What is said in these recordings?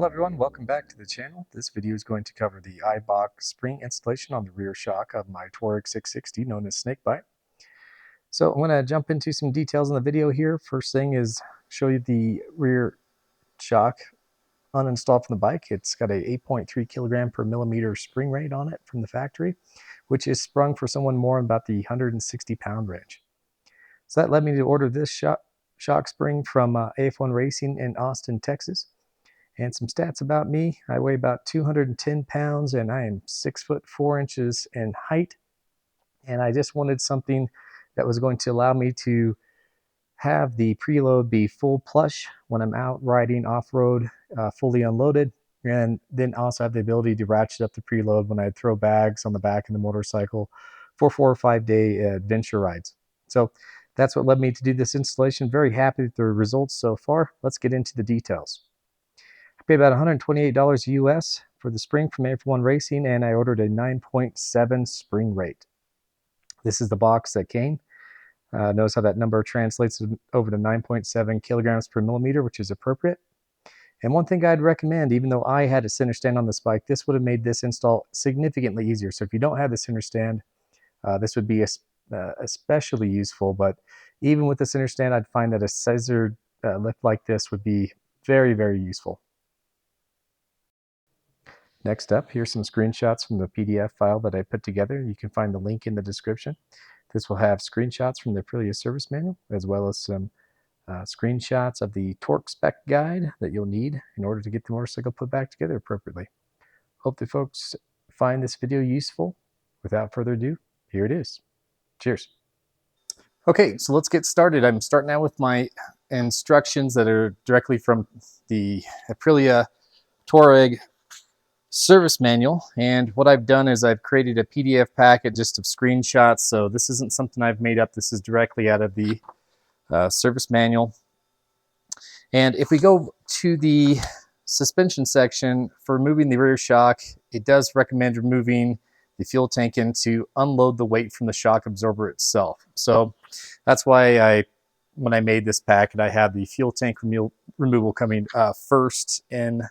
Hello everyone, welcome back to the channel. This video is going to cover the Eibach Spring installation on the rear shock of my Tuareg 660 known as Snakebite. So I'm going to jump into some details in the video here. First thing is show you the rear shock uninstalled from the bike. It's got a 8.3 kilogram per millimeter spring rate on it from the factory, which is sprung for someone more in about the 160 pound range. So that led me to order this shock spring from AF1 Racing in Austin, Texas. And some stats about me: I weigh about 210 pounds and I am 6 foot 4 inches in height. And I just wanted something that was going to allow me to have the preload be full plush when I'm out riding off-road, fully unloaded, and then also have the ability to ratchet up the preload when I throw bags on the back of the motorcycle for 4 or 5 day adventure rides. So that's what led me to do this installation. Very happy with the results so far. Let's get into the details. I paid about $128 US for the spring from AF1 Racing, and I ordered a 9.7 spring rate. This is the box that came. Notice how that number translates over to 9.7 kilograms per millimeter, which is appropriate. And one thing I'd recommend, even though I had a center stand on this bike, this would have made this install significantly easier. So if you don't have the center stand, this would be especially useful. But even with the center stand, I'd find that a scissored lift like this would be very, very useful. Next up, here's some screenshots from the PDF file that I put together. You can find the link in the description. This will have screenshots from the Aprilia service manual, as well as some screenshots of the torque spec guide that you'll need in order to get the motorcycle put back together appropriately. Hope the folks find this video useful. Without further ado, here it is. Cheers. Okay, so let's get started. I'm starting out with my instructions that are directly from the Aprilia Tuareg service manual, and what I've done is I've created a PDF packet just of screenshots. So this isn't something I've made up. This is directly out of the service manual. And if we go to the suspension section for removing the rear shock, it does recommend removing the fuel tank in to unload the weight from the shock absorber itself. So that's why when I made this packet, I had the fuel tank removal coming first in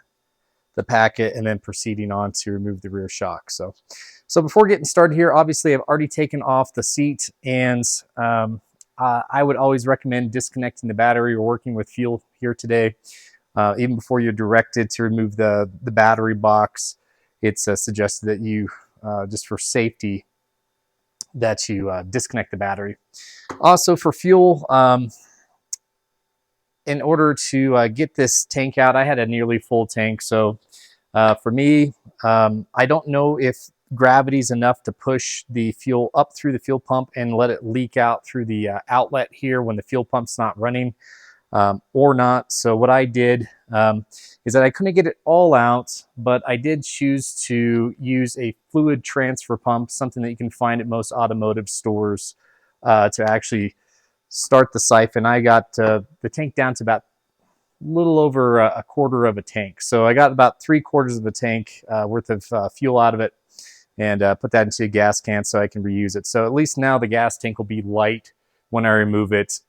the packet and then proceeding on to remove the rear shock. So before getting started here, obviously I've already taken off the seat, and I would always recommend disconnecting the battery or working with fuel here today. Even before you're directed to remove the battery box, it's suggested that you, just for safety, that you disconnect the battery. Also for fuel, in order to get this tank out, I had a nearly full tank. So for me, I don't know if gravity is enough to push the fuel up through the fuel pump and let it leak out through the outlet here when the fuel pump's not running or not. So what I did is that I couldn't get it all out, but I did choose to use a fluid transfer pump, something that you can find at most automotive stores, to actually start the siphon. I got the tank down to about a little over a quarter of a tank. So I got about 3/4 of a tank worth of fuel out of it, and put that into a gas can so I can reuse it. So at least now the gas tank will be light when I remove it.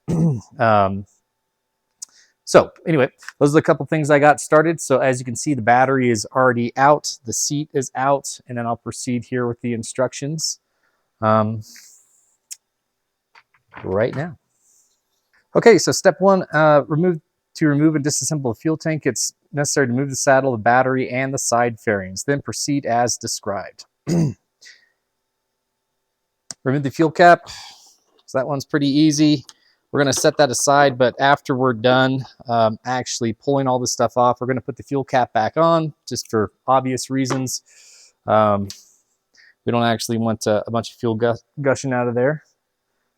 So anyway, those are the couple things I got started. So as you can see, the battery is already out, the seat is out, and then I'll proceed here with the instructions right now. Okay, so step one, to remove and disassemble the fuel tank, it's necessary to remove the saddle, the battery, and the side fairings. Then proceed as described. Remove the fuel cap. So that one's pretty easy. We're going to set that aside, but after we're done actually pulling all this stuff off, we're going to put the fuel cap back on, just for obvious reasons. We don't actually want a bunch of fuel gushing out of there.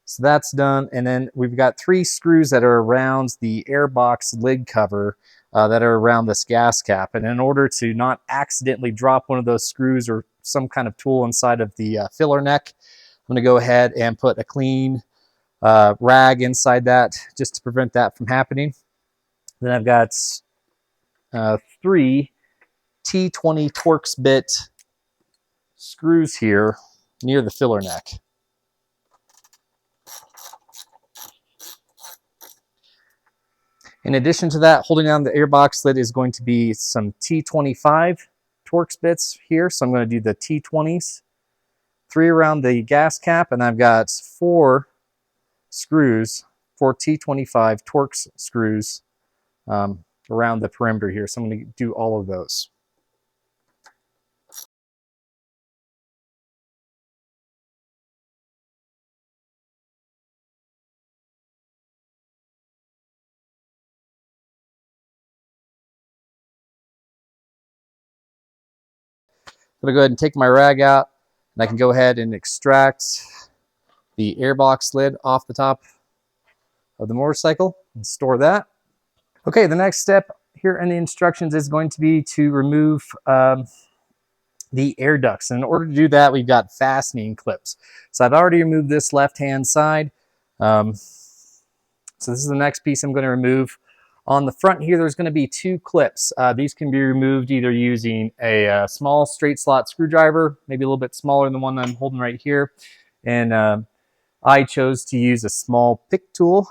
So that's done, and then we've got 3 screws that are around the airbox lid cover that are around this gas cap. And in order to not accidentally drop one of those screws or some kind of tool inside of the filler neck, I'm going to go ahead and put a clean rag inside that just to prevent that from happening. Then I've got 3 T20 Torx bit screws here near the filler neck. In addition to that, holding down the airbox lid is going to be some T25 Torx bits here. So I'm going to do the T20s, 3 around the gas cap, and I've got 4 screws, 4 T25 Torx screws around the perimeter here. So I'm going to do all of those. I'm going to go ahead and take my rag out, and I can go ahead and extract the airbox lid off the top of the motorcycle and store that. Okay, the next step here in the instructions is going to be to remove the air ducts. And in order to do that, we've got fastening clips. So I've already removed this left-hand side. So this is the next piece I'm going to remove. On the front here, there's going to be 2 clips. These can be removed either using a small straight slot screwdriver, maybe a little bit smaller than the one I'm holding right here. And I chose to use a small pick tool,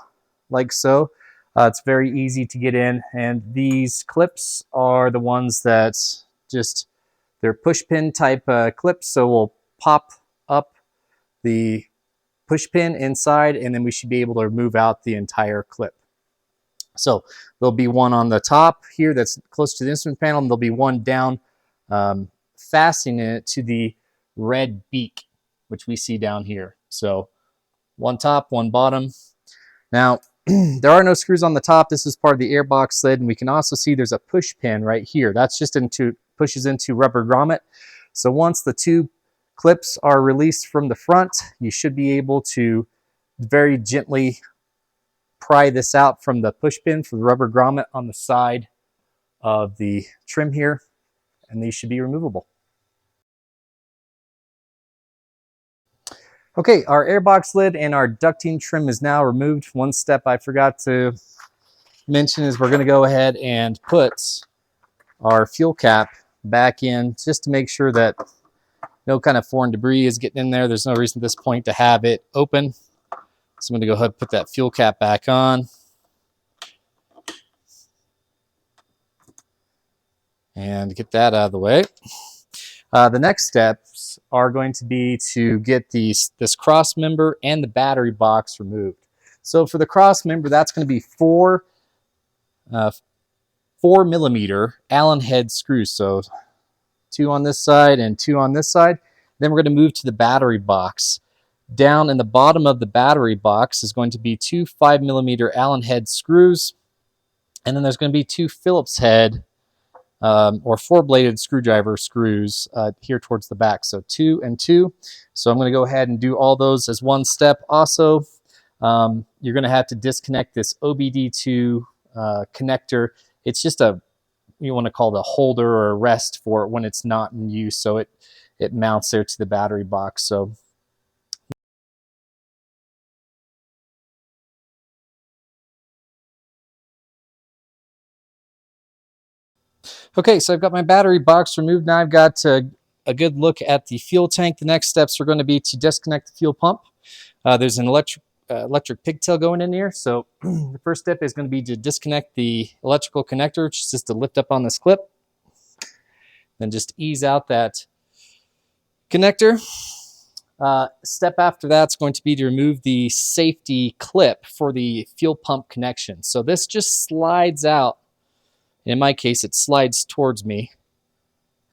like so. It's very easy to get in, and these clips are the ones that just, they're push pin type clips, so we'll pop up the push pin inside, and then we should be able to remove out the entire clip. So there'll be one on the top here that's close to the instrument panel, and there'll be one down fastening it to the red beak, which we see down here. So one top, one bottom. Now, there are no screws on the top. This is part of the airbox lid, and we can also see there's a push pin right here. That's just pushes into rubber grommet. So once the 2 clips are released from the front, you should be able to very gently pry this out from the push pin for the rubber grommet on the side of the trim here, and these should be removable. Okay, our airbox lid and our ducting trim is now removed. One step I forgot to mention is we're going to go ahead and put our fuel cap back in just to make sure that no kind of foreign debris is getting in there. There's no reason at this point to have it open. So I'm going to go ahead and put that fuel cap back on. And get that out of the way. The next steps are going to be to get this cross member and the battery box removed. So for the cross member, that's going to be 4 4mm Allen head screws. So 2 on this side and 2 on this side. Then we're going to move to the battery box. Down in the bottom of the battery box is going to be 2 5mm Allen head screws. And then there's going to be 2 Phillips head or 4-bladed screwdriver screws here towards the back. So 2 and 2. So I'm going to go ahead and do all those as one step. Also, you're going to have to disconnect this OBD2 connector. It's just you want to call it a holder or a rest for it when it's not in use. So it mounts there to the battery box. So okay, so I've got my battery box removed. Now I've got a good look at the fuel tank. The next steps are going to be to disconnect the fuel pump. There's an electric pigtail going in here. So the first step is going to be to disconnect the electrical connector, which is just to lift up on this clip. Then just ease out that connector. Step after that's going to be to remove the safety clip for the fuel pump connection. So this just slides out. In my case, it slides towards me.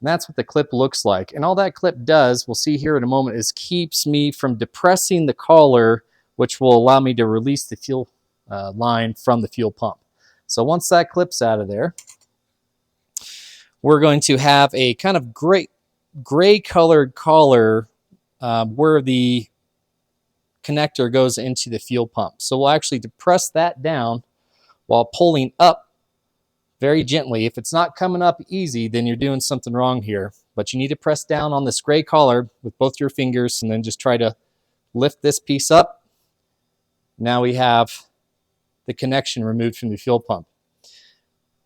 And that's what the clip looks like. And all that clip does, we'll see here in a moment, is keeps me from depressing the collar, which will allow me to release the fuel line from the fuel pump. So once that clip's out of there, we're going to have a kind of gray colored collar where the connector goes into the fuel pump. So we'll actually depress that down while pulling up very gently. If it's not coming up easy, then you're doing something wrong here. But you need to press down on this gray collar with both your fingers and then just try to lift this piece up. Now we have the connection removed from the fuel pump.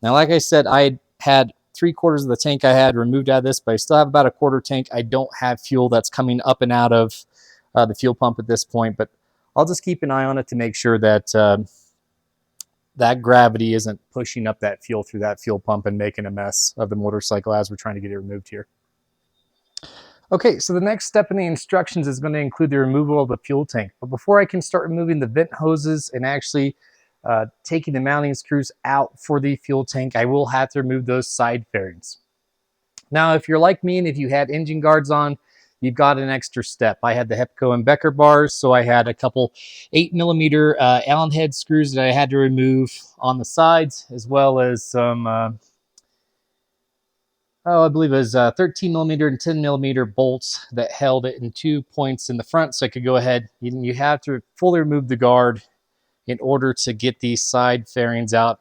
Now, like I said, I had 3/4 of the tank I had removed out of this, but I still have about a 1/4 tank. I don't have fuel that's coming up and out of the fuel pump at this point, but I'll just keep an eye on it to make sure that that gravity isn't pushing up that fuel through that fuel pump and making a mess of the motorcycle as we're trying to get it removed here. Okay, so the next step in the instructions is going to include the removal of the fuel tank. But before I can start removing the vent hoses and actually taking the mounting screws out for the fuel tank, I will have to remove those side fairings. Now, if you're like me and if you had engine guards on, you've got an extra step. I had the Hepco and Becker bars, so I had a couple 8mm Allen head screws that I had to remove on the sides, as well as some, I believe it was 13mm and 10mm bolts that held it in 2 points in the front, so I could go ahead. You have to fully remove the guard in order to get these side fairings out.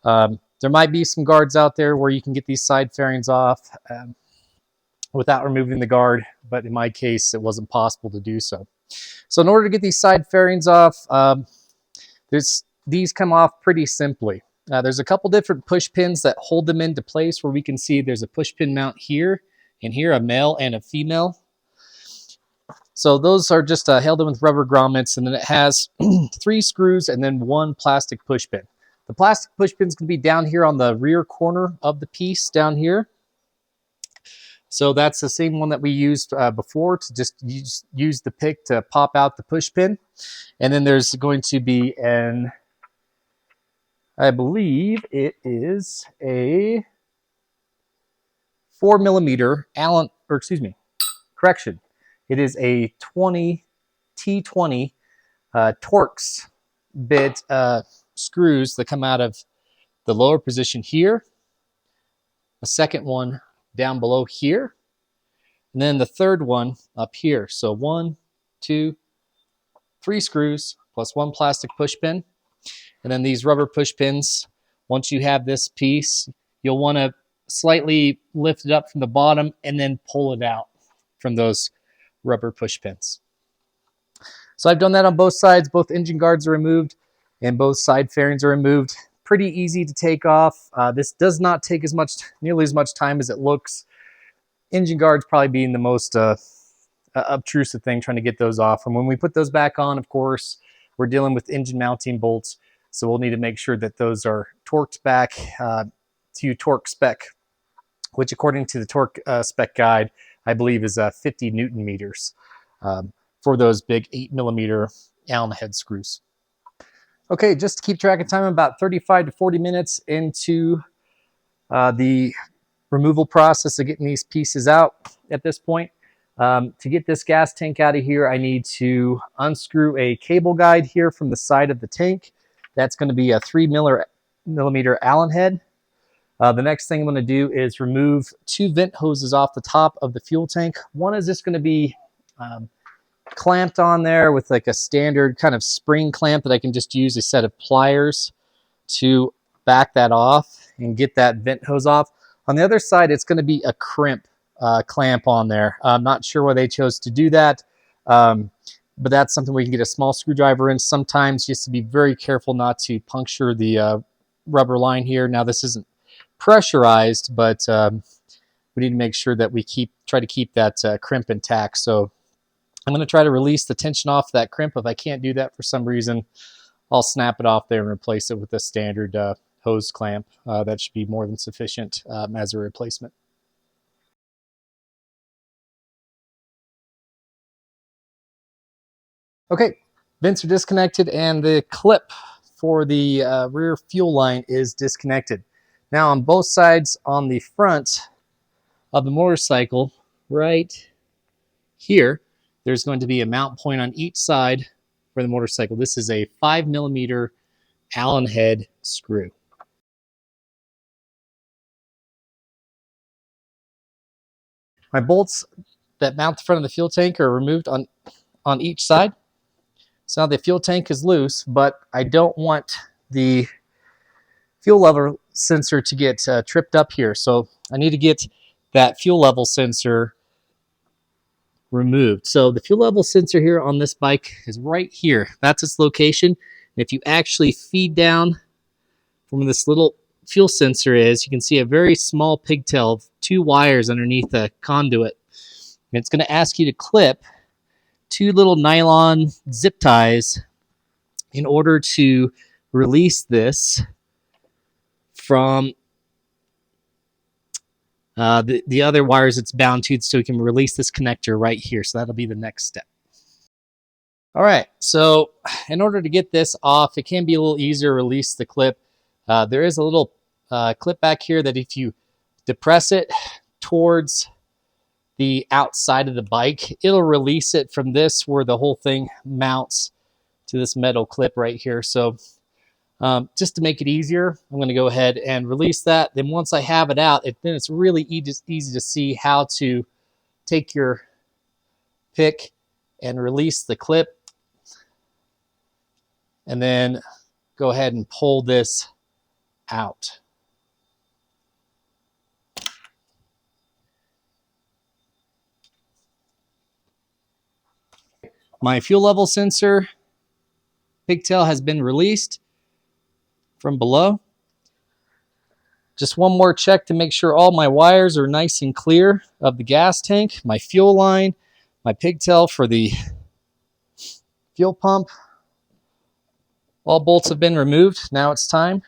There might be some guards out there where you can get these side fairings off without removing the guard, but in my case, it wasn't possible to do so. So in order to get these side fairings off, these come off pretty simply. There's a couple different push pins that hold them into place, where we can see there's a push pin mount here, and here a male and a female. So those are just held in with rubber grommets, and then it has 3 screws and then 1 plastic push pin. The plastic push pin is going to be down here on the rear corner of the piece down here. So that's the same one that we used before, to just use the pick to pop out the push pin. And then there's going to be I believe it is a 4mm Allen, or excuse me, correction. It is a T20 Torx bit screws that come out of the lower position here, a second one down below here, and then the third one up here. So 1, 2, 3 screws plus 1 plastic push pin. And then these rubber push pins, once you have this piece, you'll want to slightly lift it up from the bottom and then pull it out from those rubber push pins. So I've done that on both sides. Both engine guards are removed and both side fairings are removed. Pretty easy to take off. This does not take nearly as much time as it looks. Engine guards probably being the most obtrusive thing, trying to get those off. And when we put those back on, of course, we're dealing with engine mounting bolts. So we'll need to make sure that those are torqued back to torque spec, which according to the torque spec guide, I believe is 50 Newton meters for those big 8mm Allen head screws. Okay, just to keep track of time, I'm about 35 to 40 minutes into the removal process of getting these pieces out at this point. To get this gas tank out of here, I need to unscrew a cable guide here from the side of the tank. That's going to be a 3mm Allen head. The next thing I'm going to do is remove 2 vent hoses off the top of the fuel tank. One is just going to be clamped on there with like a standard kind of spring clamp that I can just use a set of pliers to back that off and get that vent hose off. On the other side, it's going to be a crimp clamp on there. I'm not sure why they chose to do that, but that's something we can get a small screwdriver in. Sometimes just to be very careful not to puncture the rubber line here. Now this isn't pressurized, but we need to make sure that we try to keep that crimp intact. So I'm going to try to release the tension off that crimp. If I can't do that for some reason, I'll snap it off there and replace it with a standard hose clamp. That should be more than sufficient as a replacement. Okay, vents are disconnected and the clip for the rear fuel line is disconnected. Now on both sides on the front of the motorcycle, right here, there's going to be a mount point on each side for the motorcycle. This is a 5mm Allen head screw. My bolts that mount the front of the fuel tank are removed on each side. So now the fuel tank is loose, but I don't want the fuel level sensor to get tripped up here. So I need to get that fuel level sensor removed. So the fuel level sensor here on this bike is right here. That's its location. And if you actually feed down from where this little fuel sensor is, you can see a very small pigtail of 2 wires underneath the conduit. And it's going to ask you to clip 2 little nylon zip ties in order to release this from the other wires it's bound to, so we can release this connector right here. So that'll be the next step. All right, so in order to get this off, it can be a little easier to release the clip. There is a little clip back here that if you depress it towards the outside of the bike, it'll release it from this where the whole thing mounts to this metal clip right here. So just to make it easier, I'm going to go ahead and release that. Then once I have it out, then it's really easy to see how to take your pick and release the clip, and then go ahead and pull this out. My fuel level sensor pigtail has been released from below. Just one more check to make sure all my wires are nice and clear of the gas tank, my fuel line, my pigtail for the fuel pump. All bolts have been removed. Now it's time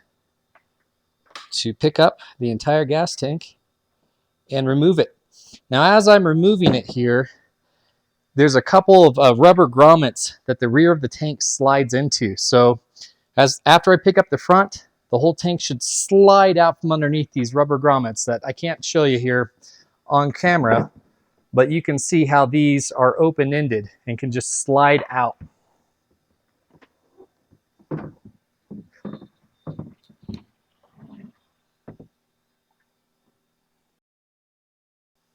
to pick up the entire gas tank and remove it. Now, as I'm removing it here, there's a couple of rubber grommets that the rear of the tank slides into. So after I pick up the front, the whole tank should slide out from underneath these rubber grommets that I can't show you here on camera, but you can see how these are open-ended and can just slide out.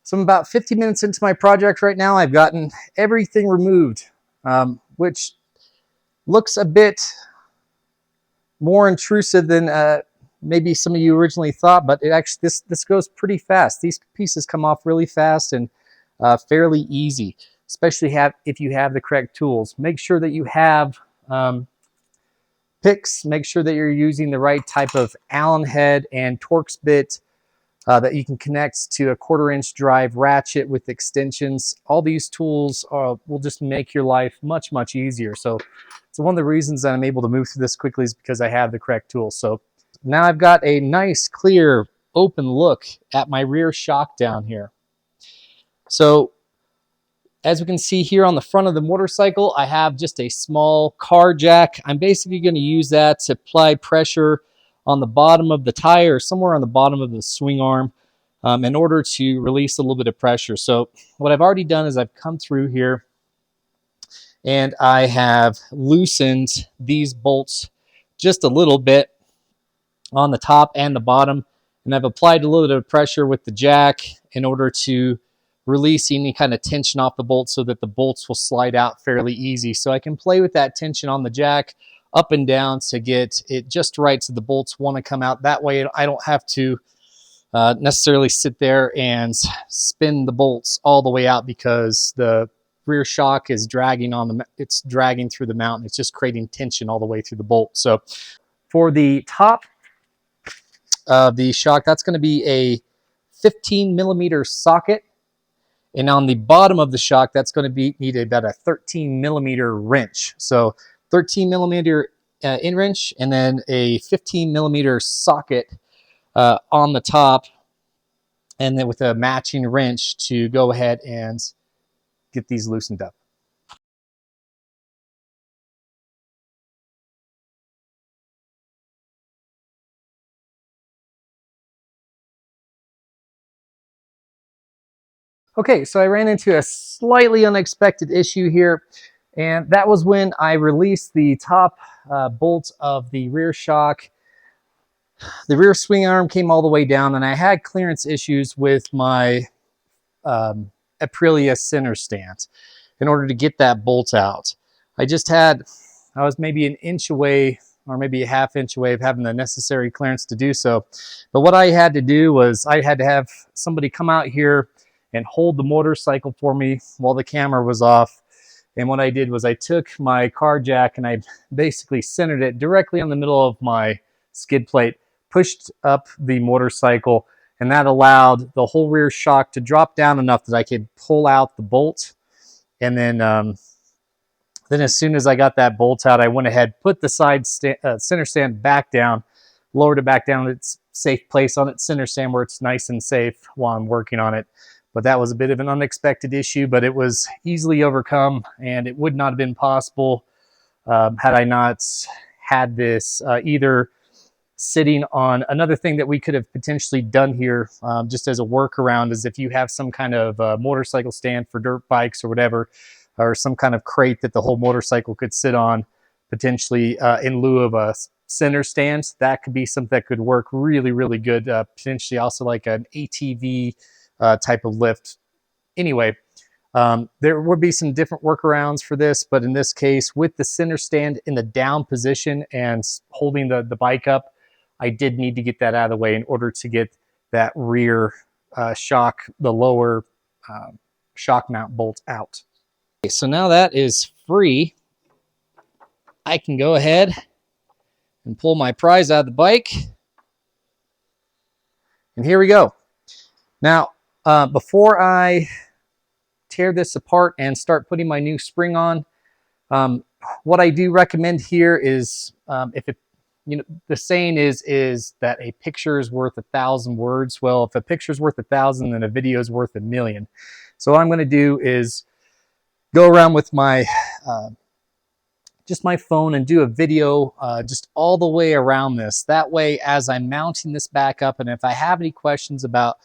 So I'm about 50 minutes into my project right now. I've gotten everything removed, which looks a bit more intrusive than maybe some of you originally thought, but it actually this goes pretty fast. These pieces come off really fast and fairly easy, especially if you have the correct tools. Make sure that you have picks. Make sure that you're using the right type of Allen head and Torx bit that you can connect to a 1/4-inch drive ratchet with extensions. All these tools will just make your life much, much easier. So one of the reasons that I'm able to move through this quickly is because I have the correct tools. So now I've got a nice, clear, open look at my rear shock down here. So as we can see here on the front of the motorcycle, I have just a small car jack. I'm basically going to use that to apply pressure on the bottom of the tire, or somewhere on the bottom of the swing arm, in order to release a little bit of pressure. So what I've already done is I've come through here and I have loosened these bolts just a little bit on the top and the bottom, and I've applied a little bit of pressure with the jack in order to release any kind of tension off the bolts so that the bolts will slide out fairly easy. So I can play with that tension on the jack up and down to get it just right so the bolts want to come out. That way I don't have to necessarily sit there and spin the bolts all the way out because the rear shock is dragging it's dragging through the mount. It's just creating tension all the way through the bolt. So for the top of the shock, that's going to be a 15mm socket. And on the bottom of the shock, that's going to need about a 13mm wrench. So 13mm in wrench, and then a 15mm socket on the top, and then with a matching wrench to go ahead and get these loosened up. Okay, so I ran into a slightly unexpected issue here, and that was when I released the top bolts of the rear shock. The rear swing arm came all the way down, and I had clearance issues with my Aprilia center stand in order to get that bolt out. I was maybe an inch away, or maybe a ½ inch away of having the necessary clearance to do so. But what I had to do was I had to have somebody come out here and hold the motorcycle for me while the camera was off. And what I did was I took my car jack and I basically centered it directly on the middle of my skid plate, pushed up the motorcycle, and that allowed the whole rear shock to drop down enough that I could pull out the bolt and then Then as soon as I got that bolt out, I went ahead, put the center stand back down, lowered it back down to its safe place on its center stand where it's nice and safe while I'm working on it. But that was a bit of an unexpected issue, but it was easily overcome, and it would not have been possible had I not had this either sitting on. Another thing that we could have potentially done here, just as a workaround, is if you have some kind of motorcycle stand for dirt bikes or whatever, or some kind of crate that the whole motorcycle could sit on, potentially in lieu of a center stand, that could be something that could work really, really good. Potentially also like an ATV type of lift. Anyway, there would be some different workarounds for this, but in this case, with the center stand in the down position and holding the bike up, I did need to get that out of the way in order to get that rear shock, the lower shock mount bolt out. Okay, so now that is free, I can go ahead and pull my prize out of the bike. And here we go. Now, before I tear this apart and start putting my new spring on, what I do recommend here is, the saying is that a picture is worth 1,000 words. Well, if a picture is worth 1,000, then a video is worth 1,000,000. So what I'm going to do is go around with my just my phone and do a video just all the way around this. That way, as I'm mounting this back up, and if I have any questions about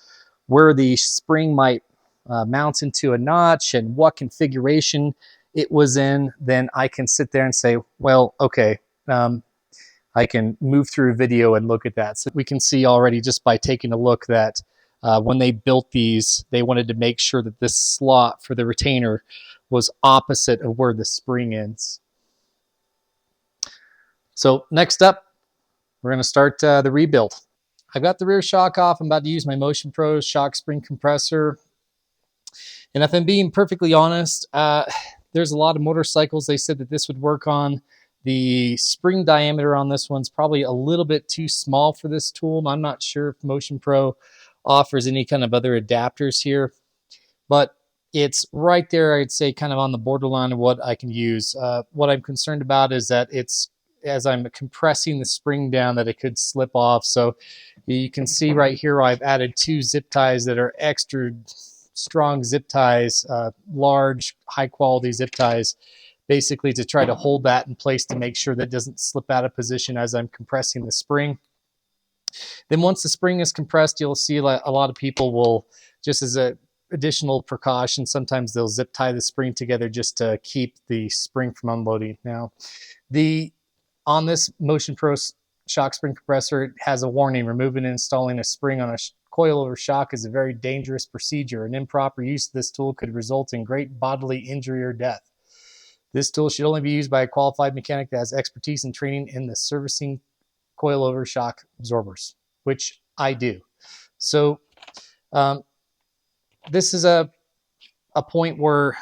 where the spring might mount into a notch and what configuration it was in, then I can sit there and say, well, okay, I can move through a video and look at that. So we can see already just by taking a look that when they built these, they wanted to make sure that this slot for the retainer was opposite of where the spring ends. So next up, we're going to start the rebuild. I've got the rear shock off. I'm about to use my Motion Pro shock spring compressor. And if I'm being perfectly honest, there's a lot of motorcycles they said that this would work on. The spring diameter on this one's probably a little bit too small for this tool. I'm not sure if Motion Pro offers any kind of other adapters here, but it's right there, I'd say, kind of on the borderline of what I can use. What I'm concerned about is that it's, as I'm compressing the spring down, that it could slip off. So you can see right here, I've added 2 zip ties that are extra strong zip ties, large, high quality zip ties, basically to try to hold that in place to make sure that it doesn't slip out of position as I'm compressing the spring. Then once the spring is compressed, you'll see like a lot of people will, just as a additional precaution, sometimes they'll zip tie the spring together just to keep the spring from unloading. Now, on this Motion Pro shock spring compressor, it has a warning: removing and installing a spring on a coilover shock is a very dangerous procedure. An improper use of this tool could result in great bodily injury or death. This tool should only be used by a qualified mechanic that has expertise and training in the servicing coilover shock absorbers, which I do. So this is a point where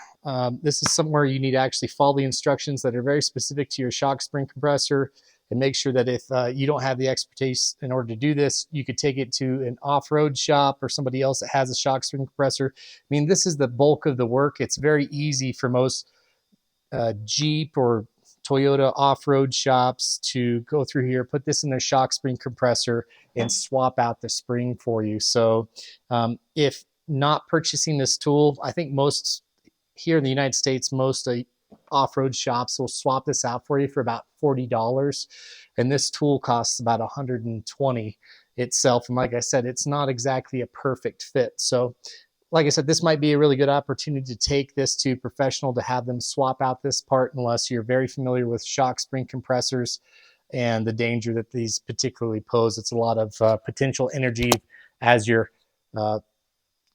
this is somewhere you need to actually follow the instructions that are very specific to your shock spring compressor, and make sure that if you don't have the expertise in order to do this, you could take it to an off-road shop or somebody else that has a shock spring compressor. I mean, this is the bulk of the work. It's very easy for most Jeep or Toyota off-road shops to go through here, put this in their shock spring compressor, and swap out the spring for you. So if not purchasing this tool, I think most here in the United States, most off-road shops will swap this out for you for about $40, and this tool costs about $120 itself. And like I said, it's not exactly a perfect fit. So like I said, this might be a really good opportunity to take this to professional, to have them swap out this part, unless you're very familiar with shock spring compressors and the danger that these particularly pose. It's a lot of potential energy as you're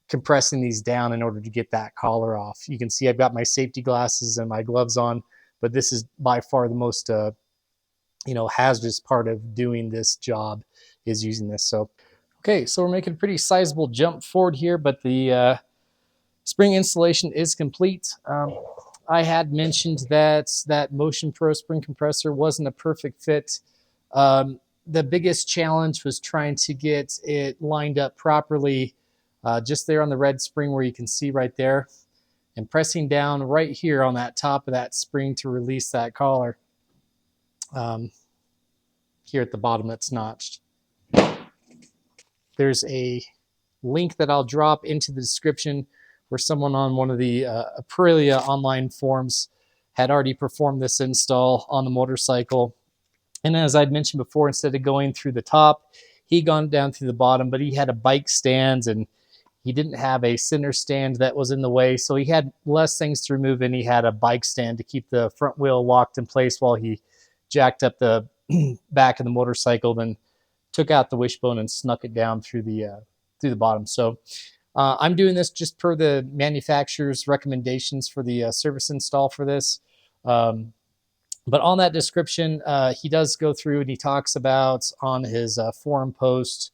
compressing these down in order to get that collar off. You can see I've got my safety glasses and my gloves on, but this is by far the most hazardous part of doing this job, is using this. So okay, so we're making a pretty sizable jump forward here, but the spring installation is complete. I had mentioned that Motion Pro spring compressor wasn't a perfect fit. The biggest challenge was trying to get it lined up properly just there on the red spring where you can see right there. and pressing down right here on that top of that spring to release that collar here at the bottom that's notched. There's a link that I'll drop into the description where someone on one of the Aprilia online forums had already performed this install on the motorcycle. And as I'd mentioned before, instead of going through the top, he'd gone down through the bottom, but he had a bike stand and he didn't have a center stand that was in the way. So he had less things to remove, and he had a bike stand to keep the front wheel locked in place while he jacked up the back of the motorcycle, then took out the wishbone and snuck it down through the bottom. So I'm doing this just per the manufacturer's recommendations for the service install for this. But on that description, he does go through and he talks about on his forum post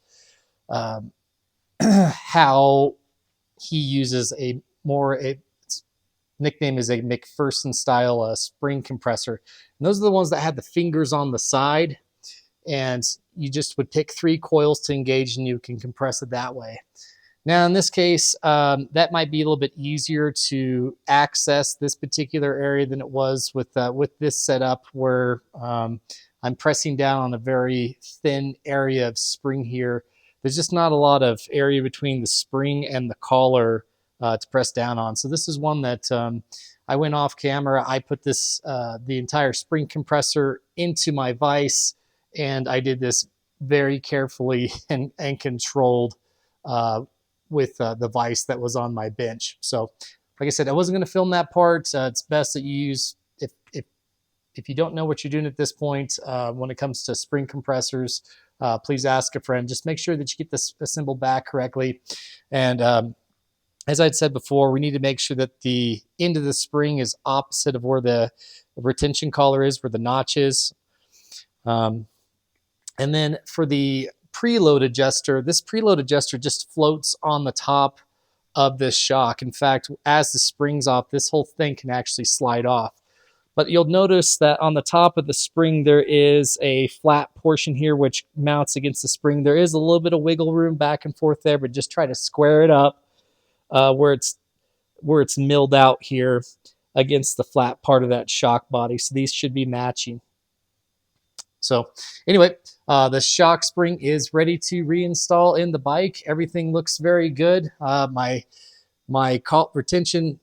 how he uses a nickname is a McPherson style spring compressor. And those are the ones that had the fingers on the side, and you just would pick 3 coils to engage and you can compress it that way. Now, in this case, that might be a little bit easier to access this particular area than it was with this setup, where I'm pressing down on a very thin area of spring here. There's just not a lot of area between the spring and the collar to press down on. So this is one that I went off camera. I put this the entire spring compressor into my vise, and I did this very carefully and controlled with the vise that was on my bench. So like I said, I wasn't going to film that part. It's best that you use, if you don't know what you're doing at this point when it comes to spring compressors, please ask a friend. Just make sure that you get this assembled back correctly. And as I'd said before, we need to make sure that the end of the spring is opposite of where the retention collar is, where the notch is. And then for the preload adjuster, this preload adjuster just floats on the top of this shock. In fact, as the spring's off, this whole thing can actually slide off. But you'll notice that on the top of the spring, there is a flat portion here which mounts against the spring. There is a little bit of wiggle room back and forth there, but just try to square it up where it's milled out here against the flat part of that shock body. So these should be matching. So anyway, the shock spring is ready to reinstall in the bike. Everything looks very good. My retention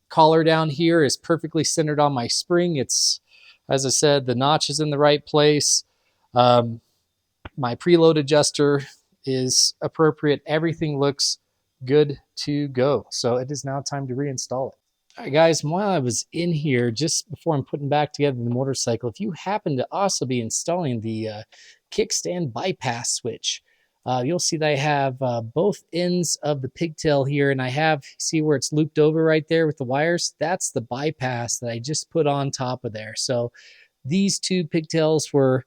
collar down here is perfectly centered on my spring. It's, as I said, the notch is in the right place. My preload adjuster is appropriate. Everything looks good to go. So it is now time to reinstall it. All right, guys, while I was in here, just before I'm putting back together the motorcycle, if you happen to also be installing the kickstand bypass switch, you'll see that I have both ends of the pigtail here, and I have, see where it's looped over right there with the wires? That's the bypass that I just put on top of there. So these 2 pigtails were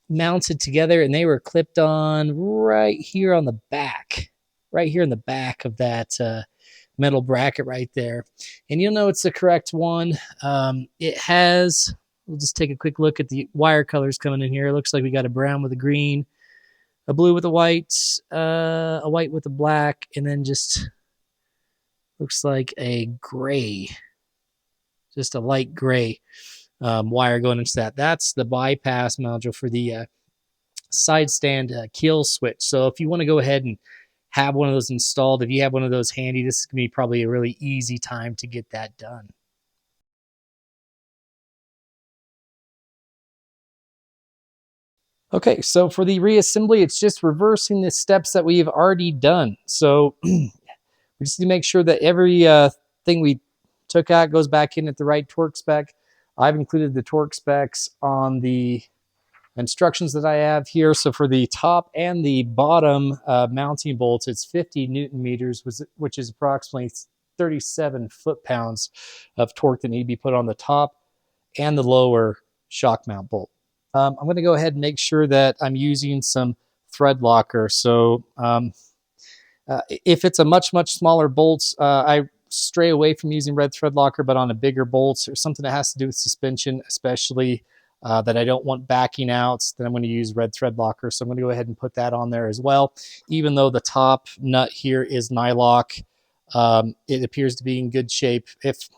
mounted together, and they were clipped on right here on the back, right here in the back of that metal bracket right there. And you'll know it's the correct one. It has, we'll just take a quick look at the wire colors coming in here. It looks like we got a brown with a green, a blue with a white with a black, and then just looks like a gray, just a light gray wire going into that. That's the bypass module for the side stand kill switch. So if you want to go ahead and have one of those installed, if you have one of those handy, this is going to be probably a really easy time to get that done. Okay, so for the reassembly, it's just reversing the steps that we've already done. So we just need to make sure that every thing we took out goes back in at the right torque spec. I've included the torque specs on the instructions that I have here. So for the top and the bottom mounting bolts, it's 50 Newton meters, which is approximately 37 foot-pounds of torque that need to be put on the top and the lower shock mount bolt. I'm going to go ahead and make sure that I'm using some thread locker. So if it's a much smaller bolt, I stray away from using red thread locker, but on a bigger bolt or something that has to do with suspension, especially that I don't want backing out, then I'm going to use red thread locker. So I'm going to go ahead and put that on there as well. Even though the top nut here is nylock, It appears to be in good shape. If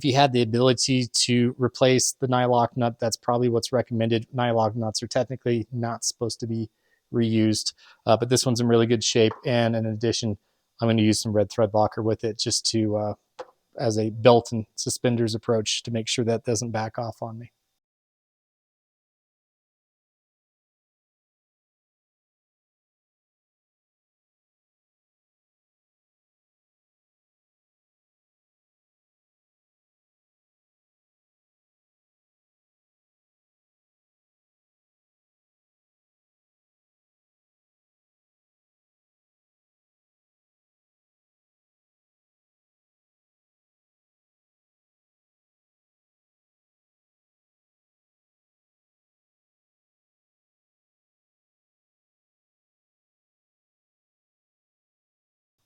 you had the ability to replace the nylock nut, that's probably what's recommended. Nylock nuts are technically not supposed to be reused, but this one's in really good shape. And in addition, I'm going to use some red thread locker with it just to as a belt and suspenders approach to make sure that doesn't back off on me.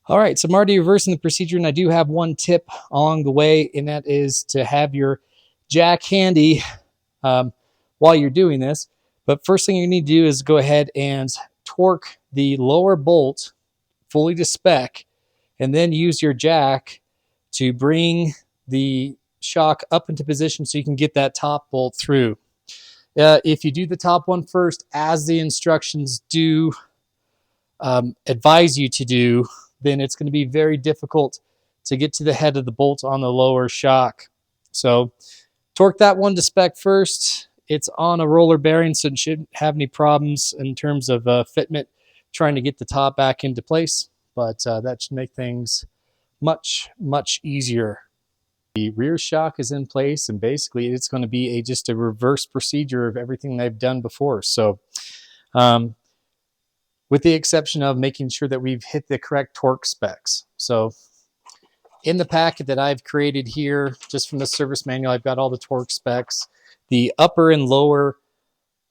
All right, so I'm already reversing the procedure, and I do have one tip along the way, and that is to have your jack handy while you're doing this. But first thing you need to do is go ahead and torque the lower bolt fully to spec, and then use your jack to bring the shock up into position so you can get that top bolt through. If you do the top one first, as the instructions do advise you to do, then it's going to be very difficult to get to the head of the bolt on the lower shock. So torque that one to spec first. It's on a roller bearing, so it shouldn't have any problems in terms of fitment trying to get the top back into place, but that should make things much, much easier. The rear shock is in place, and basically it's going to be just a reverse procedure of everything they've done before. So with the exception of making sure that we've hit the correct torque specs. So in the packet that I've created here, just from the service manual, I've got all the torque specs. The upper and lower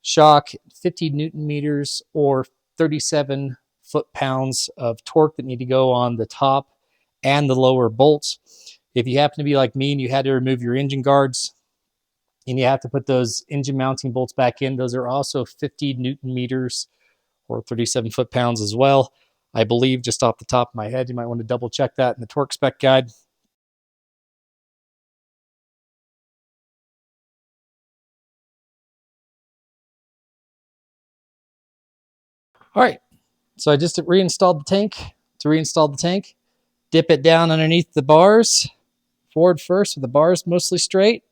shock, 50 Newton meters or 37 foot-pounds of torque that need to go on the top and the lower bolts. If you happen to be like me and you had to remove your engine guards and you have to put those engine mounting bolts back in, those are also 50 Newton meters or 37 foot-pounds as well. I believe, just off the top of my head. You might want to double check that in the torque spec guide. All right, so I just reinstalled the tank. To reinstall the tank, dip it down underneath the bars, forward first with the bars mostly straight,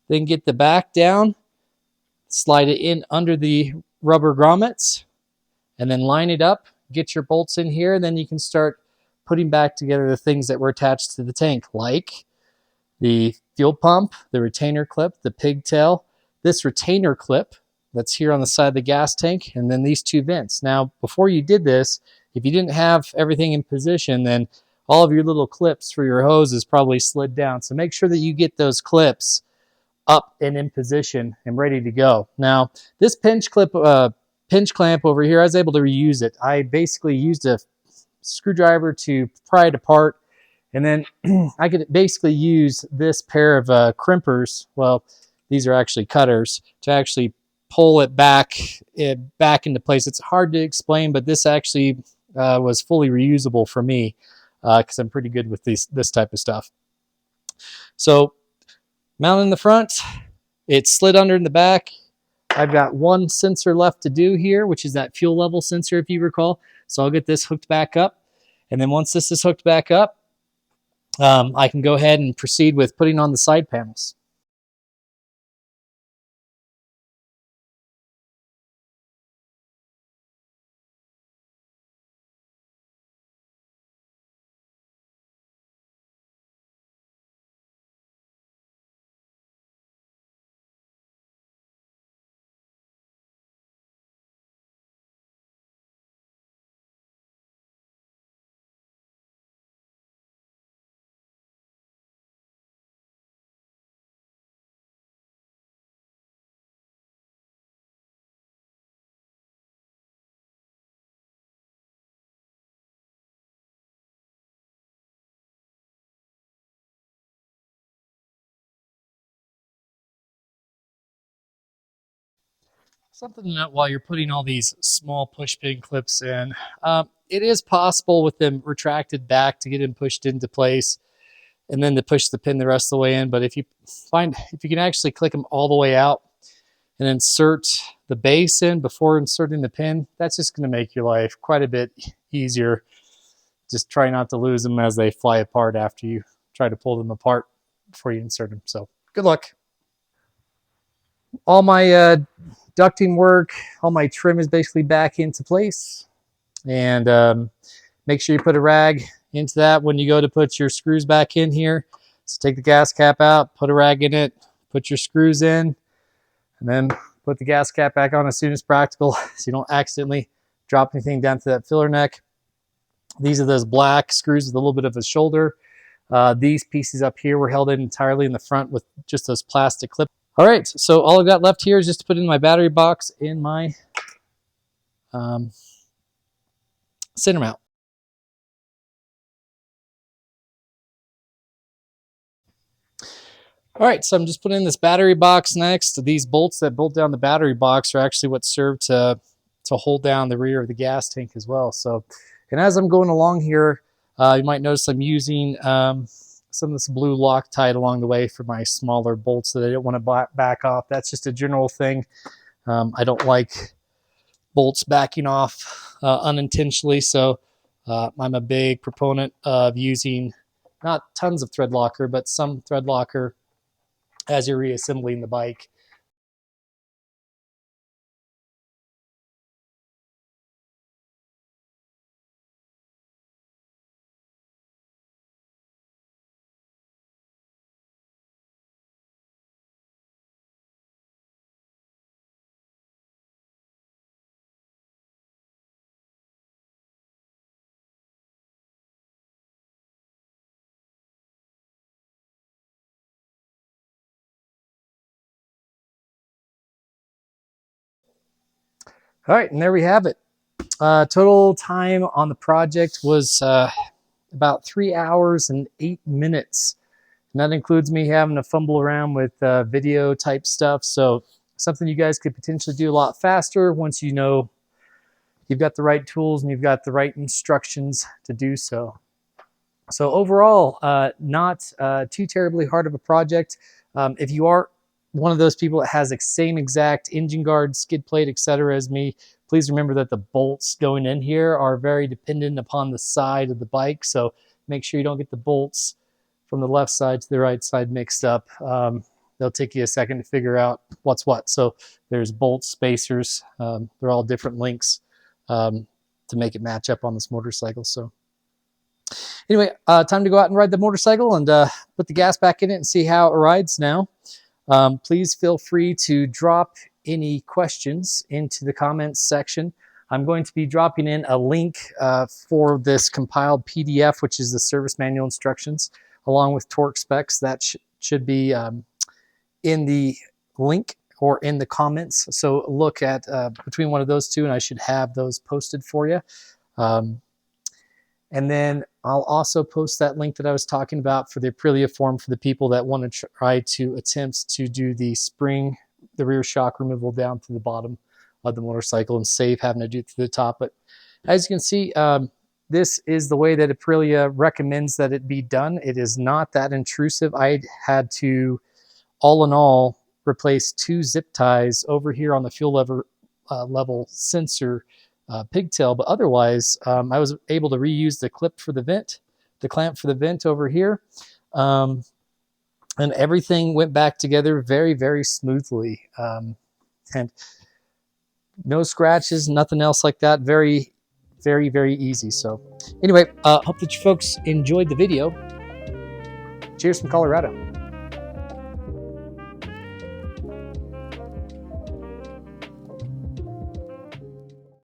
then get the back down, slide it in under the rubber grommets, and then line it up, get your bolts in here, and then you can start putting back together the things that were attached to the tank, like the fuel pump, the retainer clip, the pigtail, this retainer clip that's here on the side of the gas tank, and then these two vents. Now, before you did this, if you didn't have everything in position, then all of your little clips for your hoses probably slid down. So make sure that you get those clips up and in position and ready to go. Now, this pinch clamp over here, I was able to reuse it. I basically used a screwdriver to pry it apart, and then I could basically use this pair of crimpers. Well, these are actually cutters to actually pull it back into place. It's hard to explain, but this actually was fully reusable for me because I'm pretty good with this type of stuff. So mount in the front, it's slid under in the back. I've got one sensor left to do here, which is that fuel level sensor, if you recall. So I'll get this hooked back up. And then once this is hooked back up, I can go ahead and proceed with putting on the side panels. Something that while you're putting all these small push pin clips in, it is possible with them retracted back to get them pushed into place and then to push the pin the rest of the way in. But if you can actually click them all the way out and insert the base in before inserting the pin, that's just going to make your life quite a bit easier. Just try not to lose them as they fly apart after you try to pull them apart before you insert them. So good luck. All my ducting work, all my trim is basically back into place. And make sure you put a rag into that when you go to put your screws back in here. So take the gas cap out, put a rag in it, put your screws in, and then put the gas cap back on as soon as practical so you don't accidentally drop anything down to that filler neck. These are those black screws with a little bit of a shoulder. These pieces up here were held in entirely in the front with just those plastic clips. All right, so all I've got left here is just to put in my battery box in my center mount. All right, so I'm just putting in this battery box next. These bolts that bolt down the battery box are actually what serve to hold down the rear of the gas tank as well. So, and as I'm going along here, you might notice I'm using some of this blue Loctite along the way for my smaller bolts that I don't want to back off. That's just a general thing. I don't like bolts backing off unintentionally, so I'm a big proponent of using not tons of thread locker, but some thread locker as you're reassembling the bike. All right, and there we have it. Total time on the project was about 3 hours and 8 minutes. And that includes me having to fumble around with video type stuff. So something you guys could potentially do a lot faster once you know you've got the right tools and you've got the right instructions to do so. So overall, not too terribly hard of a project. If you are one of those people that has the same exact engine guard, skid plate, etc. as me, please remember that the bolts going in here are very dependent upon the side of the bike. So make sure you don't get the bolts from the left side to the right side mixed up. They'll take you a second to figure out what's what. So there's bolt spacers. They're all different lengths to make it match up on this motorcycle. So anyway, time to go out and ride the motorcycle and put the gas back in it and see how it rides now. Please feel free to drop any questions into the comments section. I'm going to be dropping in a link for this compiled PDF, which is the service manual instructions, along with torque specs. That should be in the link or in the comments. So look at between one of those two, and I should have those posted for you. And then I'll also post that link that I was talking about for the Aprilia form for the people that want to try to attempt to do the spring, the rear shock removal down to the bottom of the motorcycle and save having to do it to the top. But as you can see, this is the way that Aprilia recommends that it be done. It is not that intrusive. I had to, all in all, replace 2 zip ties over here on the fuel level sensor pigtail, but otherwise I was able to reuse the clip for the vent, the clamp for the vent over here, and everything went back together very, very smoothly, and no scratches, nothing else like that. Very, very, very easy. So anyway, hope that you folks enjoyed the video. Cheers from Colorado.